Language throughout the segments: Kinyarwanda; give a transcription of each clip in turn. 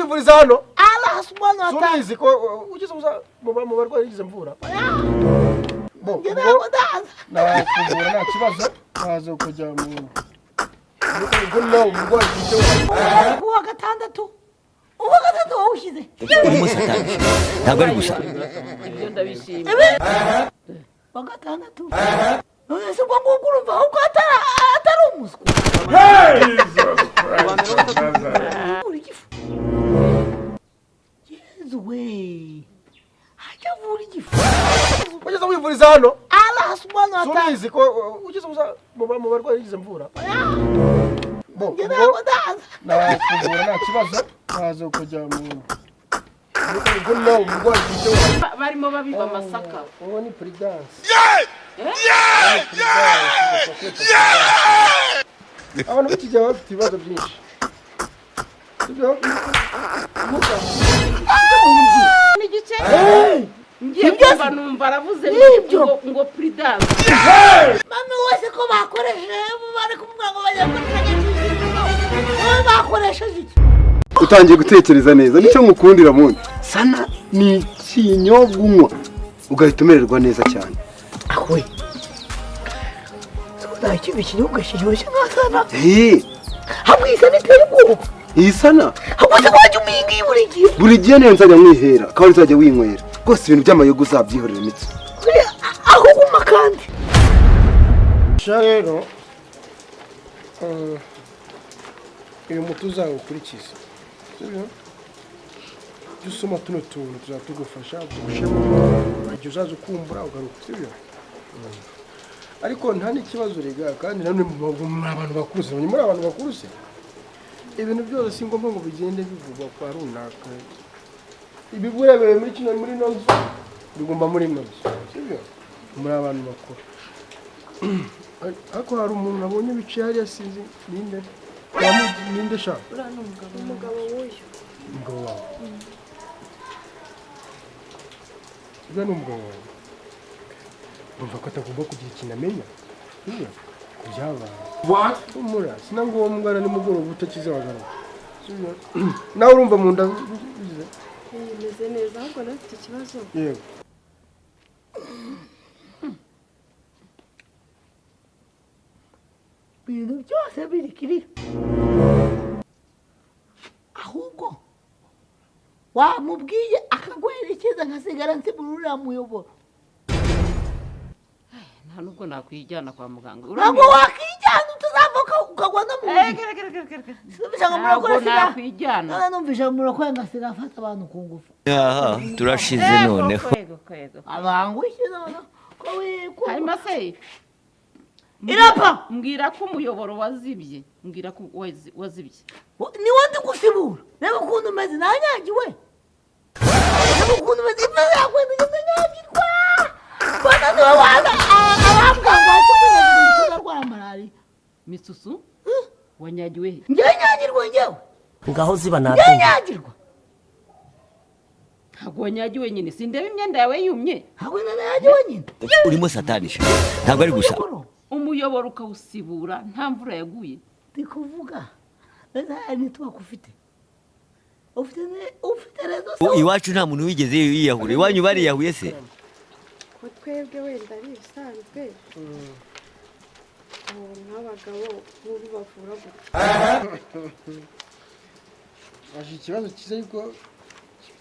wivuriza hano Allah subhanahu wa ta'ala surizi ko ugize mu barwayi yigize mvura bo nakuvura nta kibazo kaza kujya mu guno umurwayi ufite uwa gatandatu wawushyize urimo satani ntabwo ari gusa ibyo ndabishimye wa gatandatu none se ngo ngurumva ahubwo atari umuswa Yezu we hajavura igifu ugeze wivuriza hano Allah subhanahu wa ta'ala surizi ko ugize mu barwayi yigize mvura bo nakuvura nta kibazo kaza kujya mu guno umurwayi ufite barimo babiba amasaka uwo ni prudence abantu bakijya bafite ibibazo byinshi n'igice ngiye kumva numva aravuze ngo prudence mami wese ko bakoresheje bari kumubwira ngo bajya koresha bakoresheje iki utangiye gutekereza neza nicyo mukundira mundi sana ni ikinyobwa unywa ugahita umererwa neza cyane ahwe nta kintu ikinyobwa kiryoshye nka sana hamwe isa n'iteye ubwoba iyi sana ahubwo se wajya umingi buri gihe niyo nzajya mwihera akaba uzajya winywera rwose ibintu by'amayoga uzabyihorera imitsi aho guma kandi sha rero uyu muti uzawukurikiza sibyo jya usoma tuno tuntu tuzatugufasha tugushemo igihe uzaza ukumbura ugaruka sibyo ariko nta n'ikibazo rega kandi namwe muri abantu bakuze muri abantu bakuze ibintu byose si ngombwa ngo bigende bivugwa kwa runaka ibiburebere muri ino nzu bigomba muri ino nzu sibyo muri abantu bakuru ariko hari umuntu nabonye bicaye hariya sinzi ninde sha umugabo w'uyu umugabo wawe uriya ni umugabo wawe numva ko atagomba kugira ikintu amenya sibyo ku byabaye humura sinangombwa na nimugoroba utakizabagaruka sibyo nawe urumva mu nda bigize bimeze neza ahubwo nafite ikibazo yego ibintu byose biri kirira ahubwo wamubwiye akaguherekeza nkasigara nsibururira muyoboro nta nubwo nakwijyana kwa muganga ntabwo wakijyana utazavuka ukagwa no mu ntabwo nakwijyana none numvise murokore ngasiga afata abantu ku ngufu aha turashize noneho abangushye none ko wiko hanyuma se irapa mbwira ko umuyoboro wazibye mbwira ko wazibye ni wandi gusibura reba ukuntu umeze nanyagiwe reba ukuntu umeze imeze yakwenda nyagirwa bana no wana abambwa ngo tuza rwara malari misusu wanyagiwe nyagirwa ngewe ngaho ziba natunga nyagirwa ntabwo wanyagiwe nyine sindeba imyenda yawe yumye ntabwo nanyagiwe nyine urimo satani ntabwo ari gusa umuyoboro ukawusibura nta mvura yaguye ndi kuvuga nitwaka ufite rezo iwacu nta muntu wigeze yiyahura iwanyu bariyahuye se ko twebwe wenda ari ibisanzwe n'abagabo b'ubu bavura gutya aje ikibazo cyiza yuko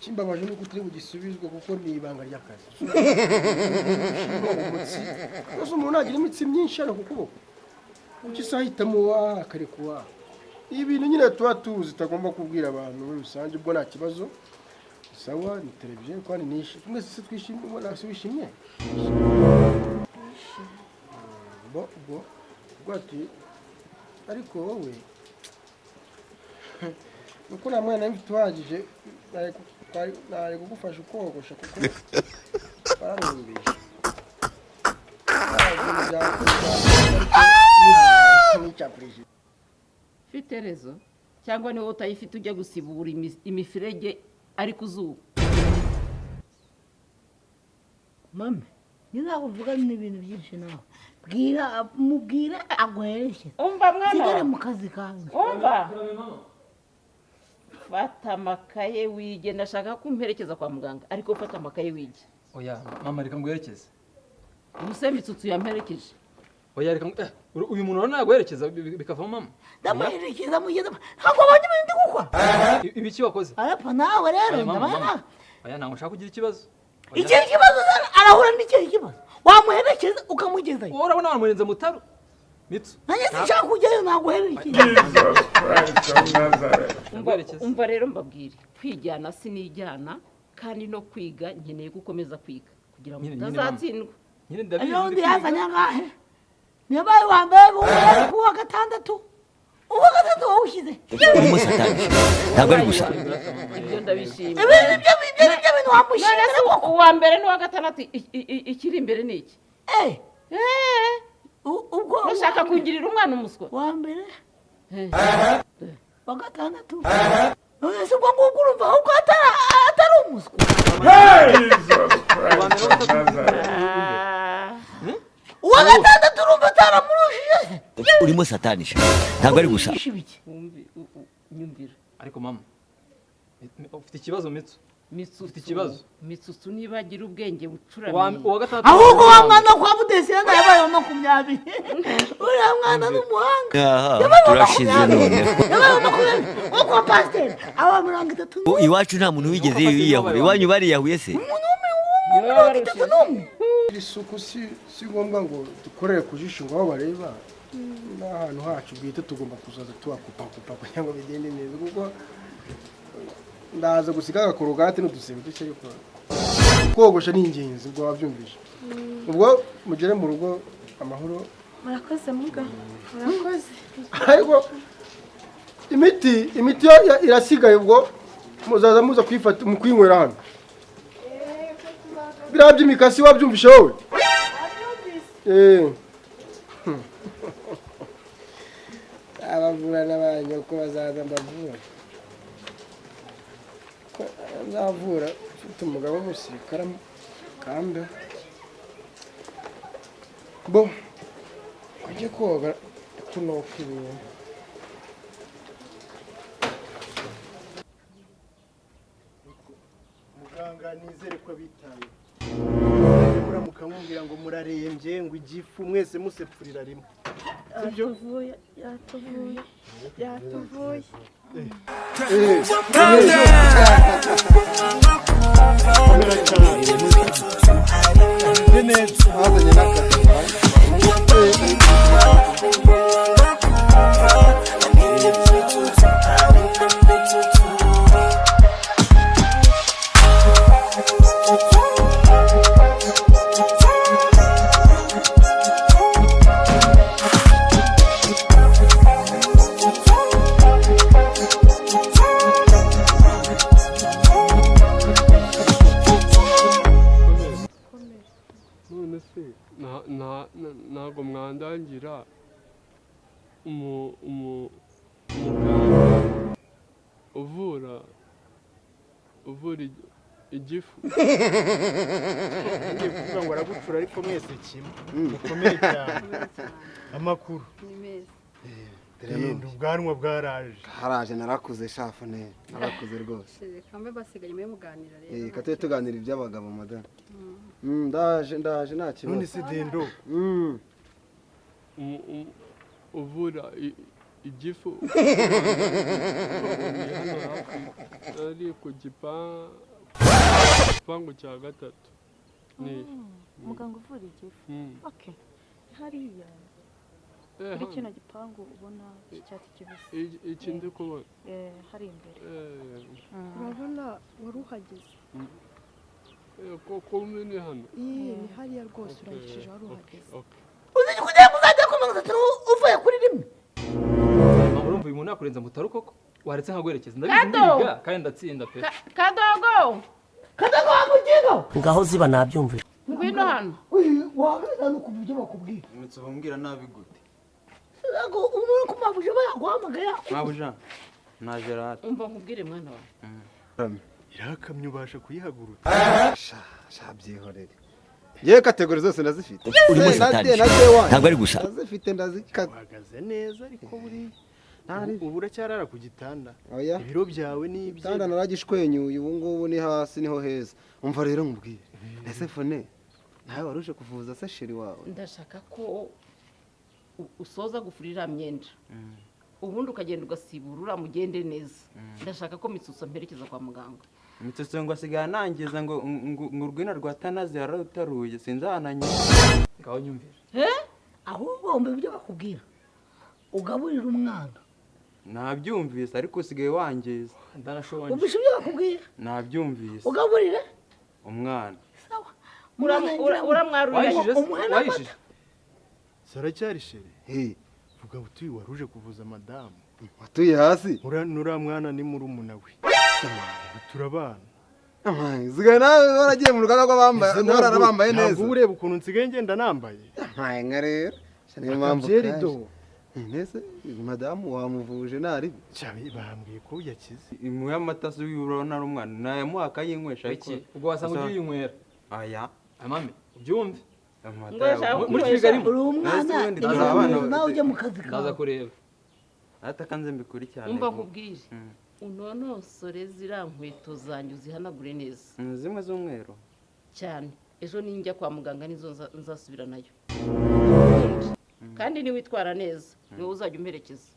kimbabaje nuko utari bugisubizwe kuko ni ibanga ry'akazi gusa umuntu agira imitsi myinshi hano ku kuboko kuki sahitamo akarekuwa ibintu nyine tuba tuzi tutagomba kubwira abantu muri rusange ubwo nta kibazo sawa ni televiziyo kandi nishi mwese twishimye ubona wishimye bo gwati ariko wowe nuko na mwana mfite wagije nari kugufasha ukogosha kuko bararumbisha ufite rezo cyangwa niba utayifite ujya gusibura imifirege ari ku zuba mame ntabwo uvuga n'ibintu byinshi nawe mubwire aguhereshe umva mwana sigare mu kazi kawe umva fata amakaye wige ndashaka ko umperekeza kwa muganga ariko fata amakaye wige. Oya mama reka nguherekeze. Ubuse Mitsutsu yamperekeje. Oya reka uyu muntu urabona naguherekeza bikavamo mama. ndamuherekeza mugeze ntabwo abonye ibintu ndi gukora Ibiki wakoze? arapfa nawe rero Oya, mama, ndabona mama. Oya ntabwo nshaka kugira ikibazo. iki kibazo arahura n'iki kibazo wamuherekeza ukamugezayo Wowe urabona wamurenze mutaro. Mitsu. nanjye sinshaka kujyayo naguherekeza Umva rero mbabwire kwijyana sinijyana kandi no kwiga nkeneye gukomeza kwiga kugira ngo utazatsindwa. Nyine ndabizi. ejo bundi yazanye angahe nibaye wa mbere ku wa gatandatu uwa gatatu wawushyize urimo satani ntabwo ari gusa Ibyo ndabishimye. ibi nibyo bintu wamushimira koko Uwa mbere n'uwa gatandatu ikiri imbere ni iki? ubwo Urashaka kugirira umwana umuswa? wa mbere wa gatandatu none se ubwo ngubwo urumva ahubwo atari umuswa uwa gatandatu urumva ataramurushije urimo satani ntabwo ari gusa Nyumvira. Ariko mama ufite ikibazo Mitsu. Mitsutsu ikibazo. Mitsutsu niba agira ubwenge bucuramye. Uwa gatatu. ahubwo wa mwana wo kwa Budesire yabaye 20 uriya mwana n'umuhanga turashize none yabaye 20 wo kwa pasiteri aba 30 iwacu nta muntu wigeze yiyahura iwanyu bariyahuye se isuku si ngombwa ngo dukorere ku jisho ngo aho bareba n'ahantu hacu bwite tugomba kuzaza tuhakupakupa kugira ngo bigende neza kuko ndaza gusiga agakorogate n'udusebe duke ariko kogosha ni ingenzi ubwo wabyumvise ubwo mugere mu rugo amahoro murakoze muga murakoze ariko imiti irasigaye ubwo muzaza muza kwifata mu kwinywera hano biriya by'imikasi wabyumvishe wowe abavura n'abanyoko bazaza mbavura nzavura ufite umugabo w'umusirikare kambe bo ujye koga tunoka ibintu muganga nizere ko bitaye muramuka mwumvira ngo murarembye ngo igifu mwese musepfurira rimwe sibyo yatuvuye bazanye n'akazi none se ntago mwandangira umuganga uvura igifu ngiye kuvuga ngo aragucura ariko mwese kimwe mukomeye cyane amakuru ni meza rero ubwanwa bwaraje haraje narakuze shafu ne narakuze rwose kambe basigaye muri muganira rero kateye tuganira iby'abagabo madame ndaje nta kibazo none se dendo uvura igifu ari ku gipangu cya gatatu muganga uvura igifu okay hariya muri kino gipangu ubona icyatsi kibisi iki ndi kubona hari imbere urabona wari uhageze ko ni hano ni hariya rwose urangishije wari uhageze uzi kujya kuzajya ku 30 uvuye kuri rimwe urumva uyu muntu yakurenza mutaro koko waretse nkaguherekeza ndabizi ndiga kandi ndatsinda pe Kadogo wamugiga ngaho ziba nabyumvira ngwino hano wabeza no kubyo bakubwira imitsi bambwira nabi gute ngo umuntu kumabuje bayaguhamagaye mabuja na Gerard umva nkubwire mwana wawe irakamye ubasha kuyihagurutsa sha byihorere yewe kategori zose ndazifite urimo satani ntabwo ari gusa ndazifite ndazikata uhagaze neza ariko buri ubu uracyarara ku gitanda oya ibiro byawe ni ibye gitanda naragishwenyuye ubu ngubu ni hasi niho heza umva rero nkubwire ese fone nawe waruje kuvuza se sheri wawe ndashaka ko usoza gufurira myenda ubundi ukagenda ugasibura uramugende neza ndashaka ko Mitsutso mperekeza kwa muganga. Mitsutso ngo asigaye anangiza ngo urwina rwa tanazi yararutaruye sinzananye ngaho nyumvira ahubwo wumva ibyo bakubwira ugaburira umwana nabyumvise ariko usigaye wangiza ndanashonje ubishe ibyo bakubwira nabyumvise ugaburire umwana sawa uramwarurishije wayishije saracyari sheri vuga utuye waruje kuvuza madamu watuye hasi nura mwana ni murumuna we turabana zigaye nawe waragiye mu rugaga rw'abambaye narabambaye neza ntabwo ureba ukuntu nsigaye ngenda nambaye nka rero niyo mpamvu nese madamu wamuvuje nari cyane bambwiye ko yakize imu y'amata y'urona rumwana nayamuha akayinywesha iki ubwo wasanga ugiye inywera aya amame ubyumve muri Kigali uri umwana nawe ujya mu kazi kaza kureba atakanze mbikuri cyane umva nkubwire unonosore ziriya nkweto zanjye uzihanagure neza zimwe z'umweru cyane ejo ninjya kwa muganga nizo nzasubira nayo kandi niwitwara neza niwe uzajya umperekeza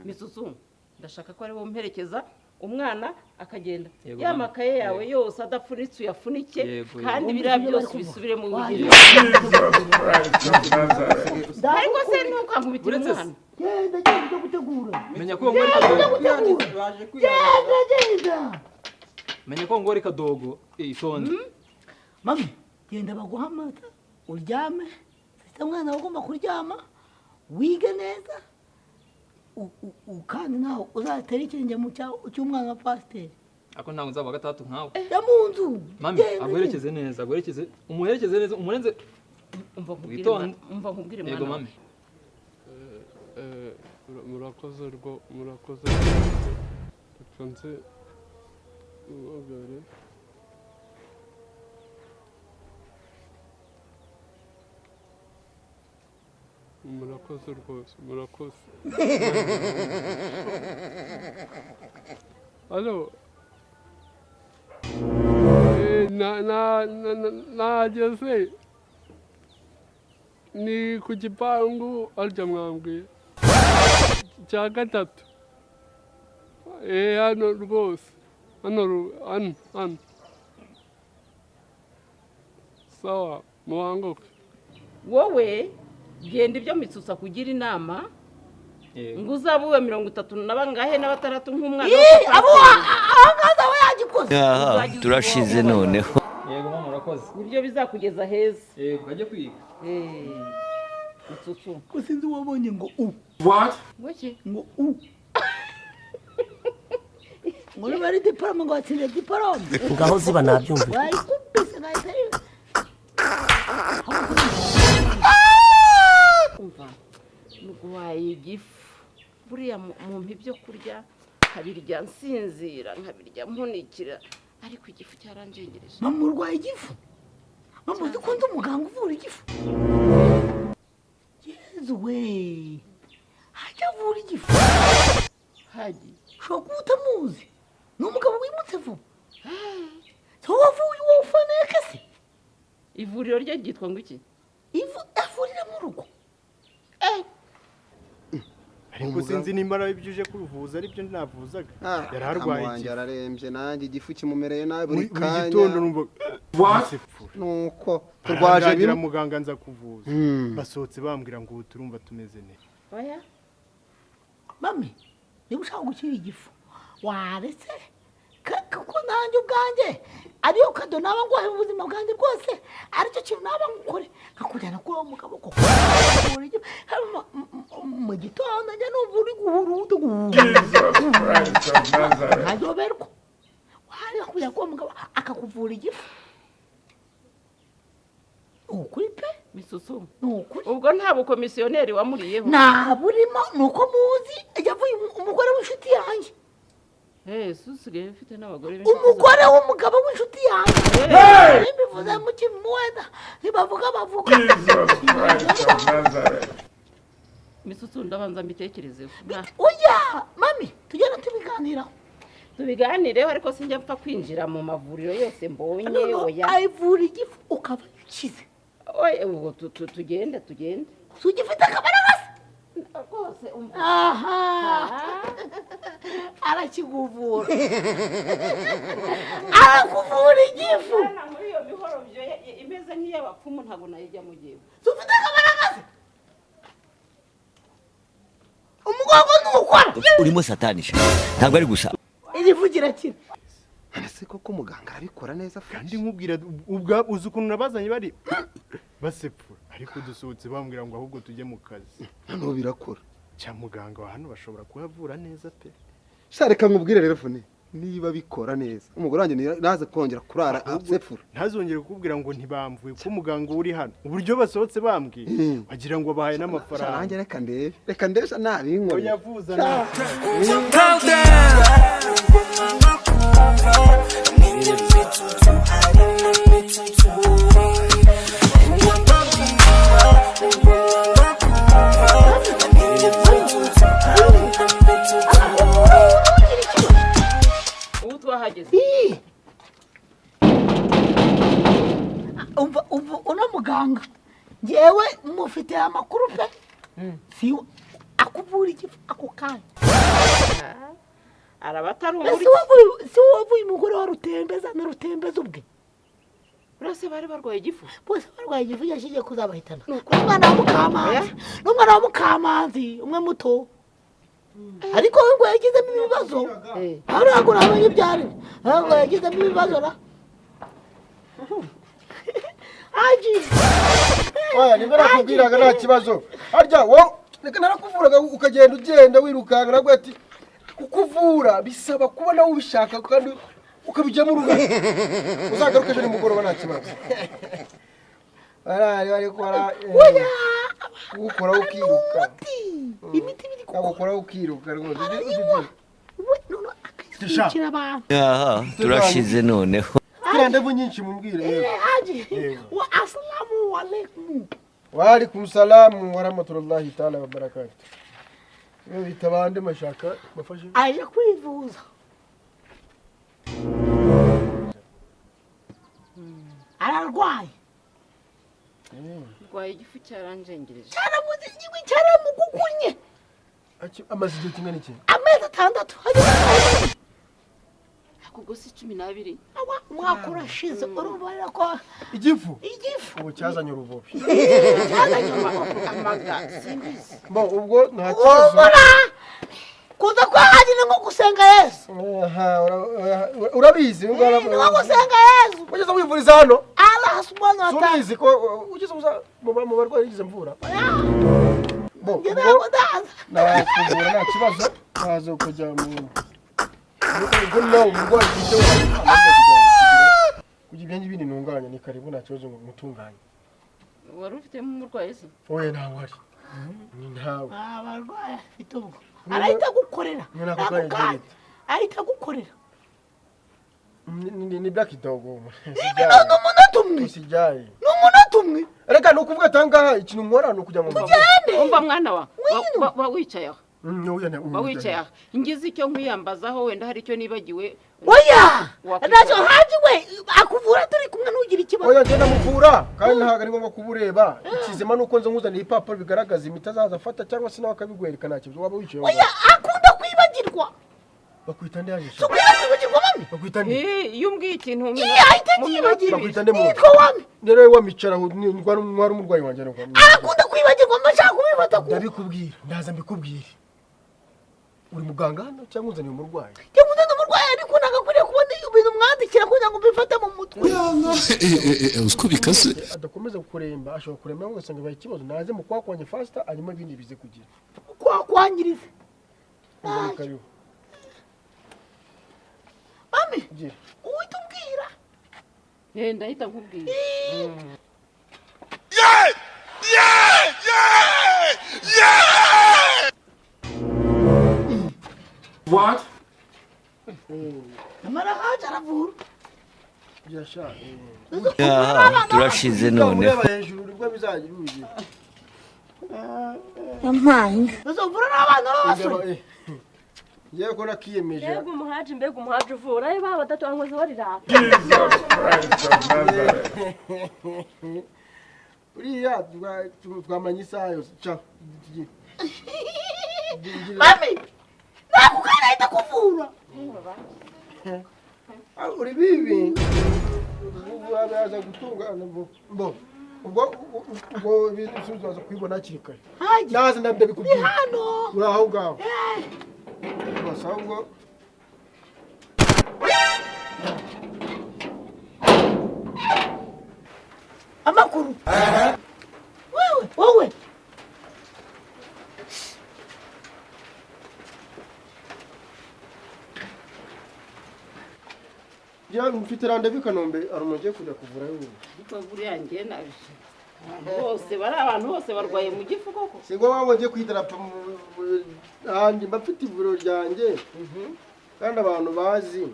Mitsutso ndashaka ko ari wowe umperekeza umwana akagenda yamakaye yawe yose adafunitse uyafunike kandi biriya byose bisubire mu bugeni ariko se nuko nkubitira umwana genda gutegura menya ko ngori menya ko ngori kadogo itonde mami genda baguha amata uryame ufite umwana ugomba kuryama wige neza kandi nawe uzatera ikirenge mu cy'umwana wa pasiteri ako ntabwo nzaba gatatu nkawe ya mu nzu mami aguherekeze neza umuherekeze neza umurenze umva nkubwire yego mami murakoze murakoze nze ubagare murakoze rwose murakoze alo nageze ni ku gipangu arya mwambwiye cya gatatu hano rwose hano sawa muhanguke wowe genda ibyo Mitsutso akugira inama ngo uzabe uwe 30 na bangahe na 6 nk'umwana ahangaza we yagikoze turashize noneho yego mama urakoze nibyo bizakugeza heza yego ajye kwiga Mitsutso ko sinzi wabonye ngo what ngo ngo bari diploma ngo atsinde diploma ngaho ziba nabyumva wayikupise nayitari ndwaye igifu buriya mu byo kurya nkabirya nsinzira nkabirya mpunikira ariko igifu cyaranjengereje mama urwaye igifu mama uzi ko ndi umuganga uvura igifu yezu we hajya avura igifu haji ushobora kuba utamuzi ni umugabo wimutse vuba so wavuye wowe ufaneke se ivuriro rye ryitwa ngo iki avurira mu rugo ariko sinzi nimba ibyo uje kuvuza aribyo navuzaga yari arwaye igifu yararembye nanjye igifu kimumereye nabi buri kanya gitondo numva nuko turwaje bimwe muganga nza kuvuza basohotse bambwira ngo turumva tumeze neza oya mami niba ushaka gukira igifu waretse kuko nanjye ubwanjye ariyo kado naba ngwaye mu buzima bwanjye bwose aricyo kintu naba ngukore nkakujyana kuri uwo mugabo koko mu gitondo njya numva uri guhuruda nkazoberwa wariya kujya kuri uwo mugabo akakuvura igifu ukuri pe Mitsutso nukuri ubwo nta bukomisiyoneri wamuriyeho naburimo nuko muzi yavuye umugore w'inshuti yanjye usigaye ufite n'abagore umugore w'umugabo w'inshuti yanjye bivuze mu kimuwenda ntibavuga misusu ndabanza mbitekerezeho oya mami tugenda tubiganireho ariko sinjya mpfa kwinjira mu mavuriro yose mbonye oya ayivura igifu ukaba ukize oya ubwo tugende ugifite akabaragasa rwose aha arakiguvura arakuvura igifu muri iyo mihorobyo imeze nk'iy'abapfumu ntabwo nayijya mu gihe ufite akabaragasa umugongo ntukora urimo satanisha ntabwo ari gusa igifu kirakira ese koko muganga arabikora neza kandi nkubwira uzi ukuntu nabazanye bari basepfura ariko dusohotse bambwira ngo ahubwo tujye mu kazi hano birakora cya muganga wa hano bashobora kuhavura neza pe reka nkubwire rero fone niba bikora neza umugore wanjye naze kongera kurara sepfura ntazongere kukubwira ngo ntibamvuye ko muganga uri hano uburyo basohotse bambwiye wagira ngo bahaye n'amafaranga nanjye reka ndebe nabinkora yavuza ubu twahageze umva uno muganga ngewe mufite amakuru pe si akuvura igifu ako kanya arabatari si wavuye umugore wa rutembeza ubwe urase bari barwaye igifu bose barwaye igifu yashigiye kuzabahitana n'umwana wa mukamanzi umwe muto ariko we ngo yagizemo ibibazo ntabwo namenye ibyari ngo yagizemo ibibazo na oya niba nakubwiraga nta kibazo harya wowe reka narakuvuraga ukagenda wirukanka nabwo ati kukuvura bisaba kuba nawe ubishaka kandi ukabijyamo urugaga uzagaruke ejo nimugoroba nta kibazo bari gukora ukiruka imiti biri gukora ukiruka rwose aha turashize noneho ndevu nyinshi mumbwire wa assalamu alaikum wa alaikum salam wa rahmatullahi ta'ala wa barakatuh bitabande mashaka bafashe aje kwivuza ararwaye rwaye igifu cyaranjengereje cyaramugugunye amaze igihe kingana iki amezi 6 kuko si 12 umwaka urashize urubara ko igifu ubu cyazanye urubobi amaga simbizi ubwo nta kibazo kuza kwa hajine ngo gusenga Yesu urabizi ngo gusenga Yesu ugeze wivuriza hano Allah subhanahu wa ta'ala subizi ko ugeze mu barwayi yigize mvura nakuvura nta kibazo waza kujya mu kugira ibyanjye ibindi ntunganya ni karibu nta kibazo mutunganya wari ufitemo umurwayi se oya ntawe ari ni ntawe abarwayi afite ubwo arahita gukorera ahita gukorera ni black dog n'umunota umwe reka nukuvuga tangaha ikintu nkora no kujya mu umva mwana wa wicaye aho wicaye aho ngize icyo nkwiyambazaho wenda hari icyo nibagiwe oya ntacyo haji we akuvura turi kumwe n'ugira ikibazo oya ngenda muvura kandi ntabwo ari ngombwa kubureba ikizima nuko nze nkuzaniye ipapuro bigaragaza imiti azaza afata cyangwa se nawe akabigwereka nta kibazo waba wicaye oya akunda kwibagirwa bakwita nde yaje so kwibagirwa mami bakwita nde iyo umbwiye ikintu bakwita nde mu rero wamicara ndwara umurwayi wanjye nuko akunda kwibagirwa mashaka kubifata ndabikubwira ndaza mbikubwire uri muganga hano cyangwa uzaniye umurwayi cyangwa uzaniye umurwayi ariko nagakwiriye kubona ibintu mwandikira kugira ngo mbifate mu mutwe usko bikase adakomeza kuremba ashobora kuremba ugasanga baye ikibazo naze mu kwakwanya faster arimo ibindi bize kugira kwakwanyiriza mami uhita umbwira ndahita nkubwira What? Amara haja aravura. Turashize noneho. yampaye uzovura n'abana b'abasore yewe ko nakiyemeje mbega umuhaji uvura ayo baba batatu bankoze barirata uriya twamanye isaha yose ca mami nakukana ahita kuvura uri bibi aza gutungana ubwo ibisubizo baza kubibona hakiri kare naze ndabyo bikubwira uri aho ngaho bose ahubwo amakuru wowe ya mfite rande Kanombe arumagiye kujya kuvura yewe ariko buriya njye nabishe bose bari abantu bose barwaye mu gifu koko singo wabo ngiye kwidarapo andi mbafite ivuriro ryanjye kandi abantu bazi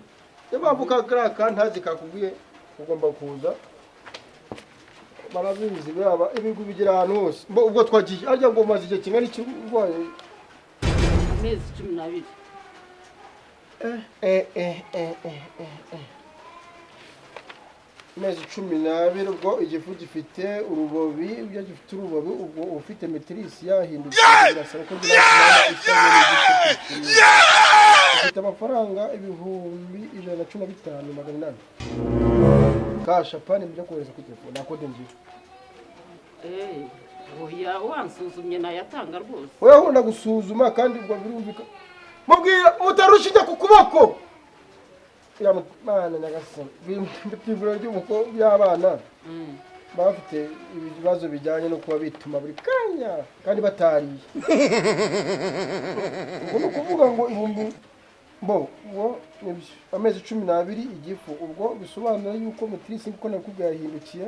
yabambuka kraka ntazi kakubwiye ugomba kuza barabizi baba ibigu bigira ahantu hose ubwo twagiye arya ngo maze igihe kingana iki urwaye amezi 12 amezi 12 ubwo igifu gifite urubobi iyo gifite urubobi ubwo ufite metrisi yahindutse birasaba ko ufite amafaranga 115,800 kasha pani byo kohereza ku telefone nakode ngiye oya wansuzumye nayatanga rwose oya nkunda gusuzuma kandi ubwo birumvika mubwira mutarushinja ku kuboko mana nyagasani bimvura ry'umuko by'abana bafite ibibazo bijyanye no kuba bituma buri kanya kandi batariye ubwo kuvuga ngo ibumbi ubwo amezi 12 igifu ubwo bisobanura yuko metrisi nko nakubwiye yahindukiye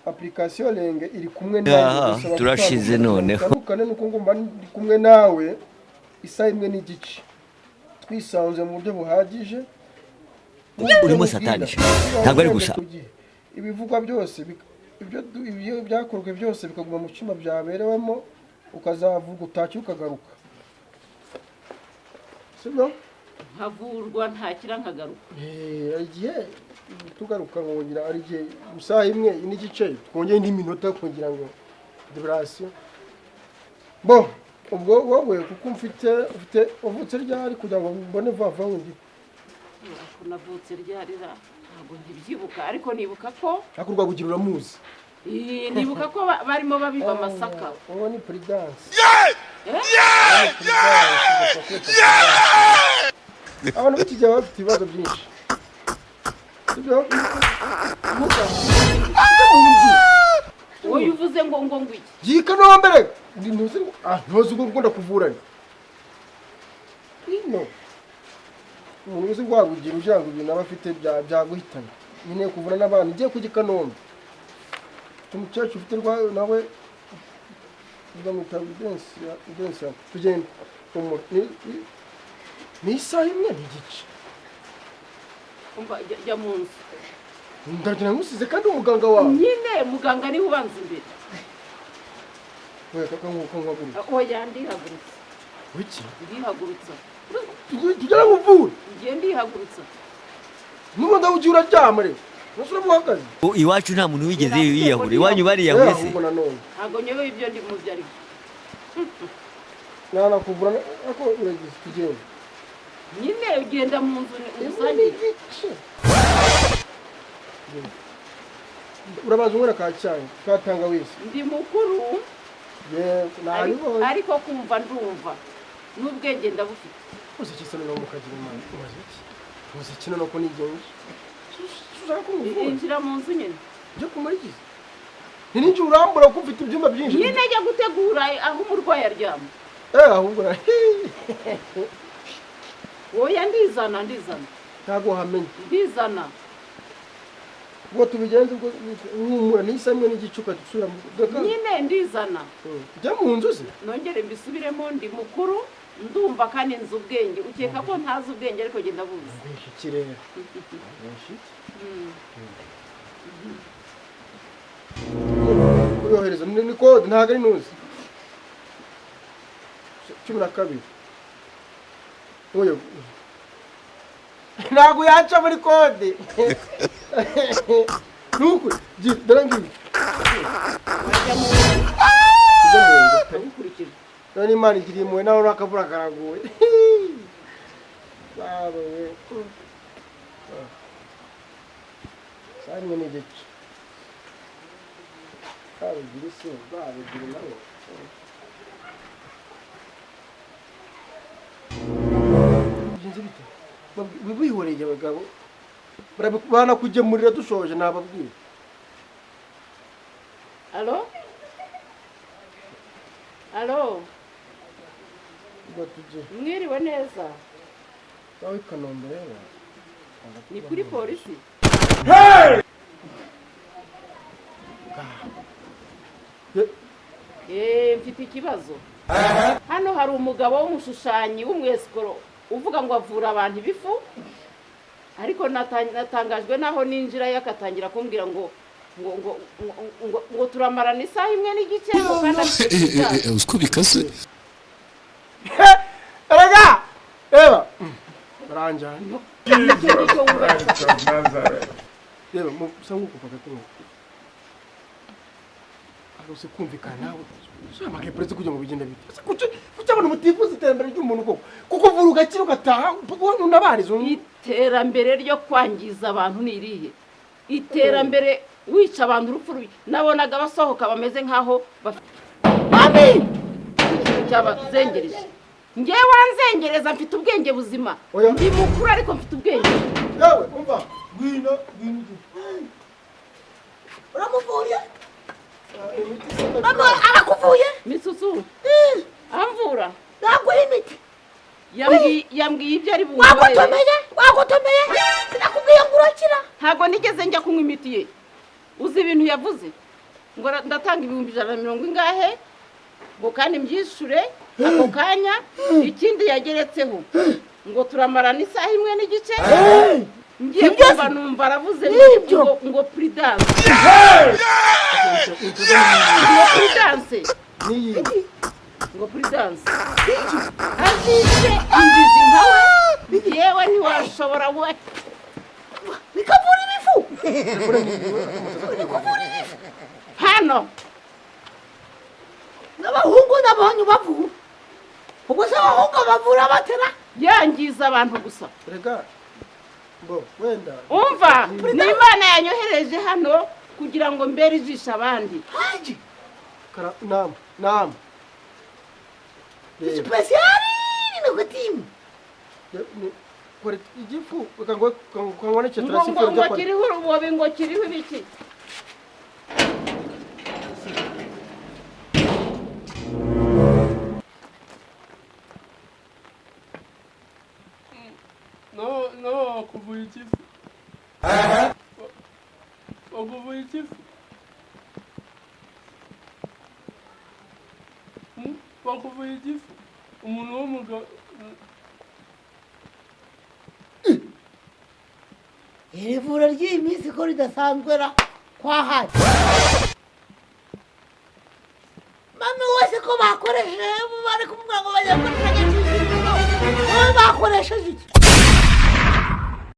application lenge iri kumwe nawe turashize noneho kandi nuko ngomba ndi kumwe nawe isa imwe n'igice twisanze mu buryo buhagije urimo satanisha ntabwo ari gusa ibivugwa byose ibyo byakorwe byose bikaguma mu cyuma byaberewemo ukazavuga utaki ukagaruka sibyo nkavurwa ntakira nkagaruka igihe tugaruka ngira ari gihe gusaha imwe n'igice twongeye n'iminota kugira ngo debrassion ubwo wowe kuko mfite uvutse ryari kugira ngo mbone vava wundi navutse ryarira ntabwo ndibyibuka ariko nibuka ko akurwa kugira uramuzi nibuka ko barimo babiba amasaka uwo ni prudence abantu bakijya bafite ibibazo byinshi sibyo wowe uvuze ngo ngwiki yika no mbere ntuzi ntuzi ngo ngunda kuvurana no umuntu uzi rwabugira ujanga ibintu abafite byaguhitana nyine kuvura n'abantu igiye kujya i Kanombe umukecuru ufite nawe ugamita Vidensi tugenda ni isaha imwe n'igice jya mu nzu ndagira ngusize kandi umuganga wawe nyine muganga niwe ubanza imbere we kaka nkuko nkagurutse oya ndihagurutse wiki ndihagurutse tugera nkuvure ngiye ndihagurutse nuko ndawugira uraryama rero nusura muhagaze iwacu nta muntu wigeze yiyahura iwanyu bariyahuye se ntabwo nyobewe ibyo ndi mu byari nakuvura ako uragize tugenda nyine ugenda mu nzu umusange urabaza umwana ka cyayi ka tangawizi ndi mukuru ariko kumva ndumva n'ubwenge ndabufite uzi kisano no mukagira imana uzi kino no ko nigenje injira mu nzu nyine byo kumarigize ni ninjye urambura ko ufite ibyumba byinshi nyine ajya gutegura aho umurwayi aryama ahubwo woya ndizana ntago hamenye ndizana ubwo tubigenze ubwo nk'umura n'isamwe n'igicuka dusura nyine ndizana jya mu nzu se nongere mbisubiremo ndi mukuru ndumva kandi nzi ubwenge ukeka ko ntazi ubwenge ariko genda buzi ikirere kuyohereza ni kode ntago ari nuzi 12 oya ntabwo yaca muri kode nuko dore ngibi none imana igiriye impuhwe nawe urakavura karaguwe sanye n'igice karugira isi barugira nawe bihoreye abagabo barabana kugemurira dushoje nababwira alo mwiriwe neza wawe Kanombe rero ni kuri polisi mfite ikibazo hano hari umugabo w'umushushanyi w'umwesikoro uvuga ngo avura abantu ibifu ariko natangajwe naho ninjira yakatangira kumbwira ngo turamarana isaha imwe n'igice uko bikase erega eba baranjanye reba musa nk'ukuvaga kumwe arose kumvikana nawe usamake pretse kugira ngo bigende bite kucyabona umutifuza iterambere ry'umuntu koko kuko uvura ugakira ugataha unabariza iterambere ryo kwangiza abantu niriye iterambere wica abantu urupfu rubi nabonaga basohoka bameze nkaho mami cyabazengereje ngewe wanzengereza mfite ubwenge buzima ndi mukuru ariko mfite ubwenge yewe umva gwino uramuvuye mama arakuvuye misusu amvura naguha imiti yambwiye ibyo ari bungore wagutomeye sinakubwiye ngo urakira ntabwo nigeze njya kunywa imiti ye uzi ibintu yavuze ngo ndatanga 150 ingahe ngo kandi mbyishure ako kanya ikindi yageretseho ngo turamarana isaha imwe n'igice ngiye kumva numva aravuze ngo prudence ngo prudence azise injizi nkawe yewe ntiwashobora we bikavura ibifu hano n'abahungu n'abanyu bavura ubwo se abahungu bavura batera yangiza abantu gusa rega bo wenda umva n'Imana yanyohereje hano kugira ngo mbere ijisha abandi haji nama speciali n'ugutimu kore igifu kangwa n'icyo ngo kiriho urubobi ngo kiriho ibiki no wakuvuye ikifu wakuvuye ikifu wakuvuye igifu umuntu w'umugabo iri vura ry'iyi minsi ko ridasanzwe ra kwa haji mami wese ko bakoresheje bari kumubwira ngo bajya gukoresha bakoresheje iki